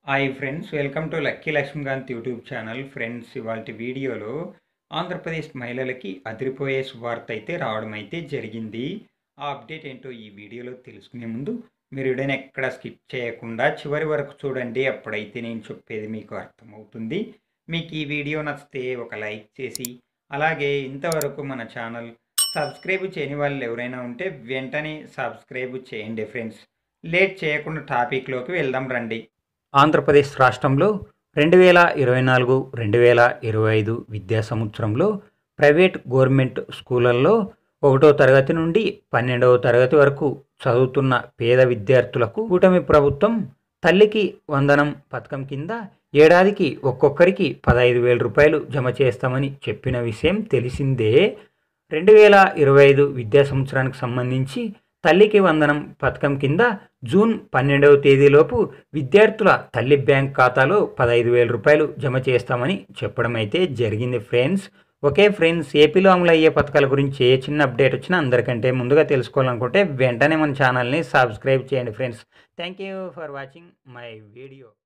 Hi friends, welcome to lucky Lakshmikanth YouTube channel. Friends, ఇవాల్టి వీడియోలో ఆంధ్రప్రదేశ్ మహిళలకి అదిరిపోయే శుభార్త అయితే రావడం అయితే జరిగింది. ఆ అప్డేట్ ఏంటో ఈ వీడియోలో తెలుసుకునే ముందు మీరు వీడియోని ఎక్కడ స్కిప్ చేయకుండా చివరి వరకు చూడండి. అప్పుడైతే నేను చెప్పేది మీకు అర్థమవుతుంది. మీకు ఈ వీడియో నచ్చితే ఒక లైక్ చేసి, అలాగే ఇంతవరకు మన ఛానల్ సబ్స్క్రైబ్ చేయని వాళ్ళు ఎవరైనా ఉంటే వెంటనే సబ్స్క్రైబ్ చేయండి. ఫ్రెండ్స్, లేట్ చేయకుండా టాపిక్లోకి వెళ్దాం రండి. ఆంధ్రప్రదేశ్ రాష్ట్రంలో 2024-2025 విద్యా సంవత్సరంలో ప్రైవేట్ గవర్నమెంట్ స్కూళ్ళల్లో 1వ తరగతి నుండి 12వ తరగతి వరకు చదువుతున్న పేద విద్యార్థులకు కూటమి ప్రభుత్వం తల్లికి వందనం పథకం కింద ఏడాదికి ఒక్కొక్కరికి 15,000 రూపాయలు జమ చేస్తామని చెప్పిన విషయం తెలిసిందే. 2025 విద్యా సంవత్సరానికి సంబంధించి తల్లికి వందనం పథకం కింద జూన్ 12వ తేదీలోపు విద్యార్థుల తల్లి బ్యాంక్ ఖాతాలో 15,000 రూపాయలు జమ చేస్తామని చెప్పడం అయితే జరిగింది. ఫ్రెండ్స్, ఓకే ఫ్రెండ్స్, ఏపీలో అమలు అయ్యే పథకాల గురించి ఏ చిన్న అప్డేట్ వచ్చినా అందరికంటే ముందుగా తెలుసుకోవాలనుకుంటే వెంటనే మన ఛానల్ని సబ్స్క్రైబ్ చేయండి. Friends, thank you for watching my video.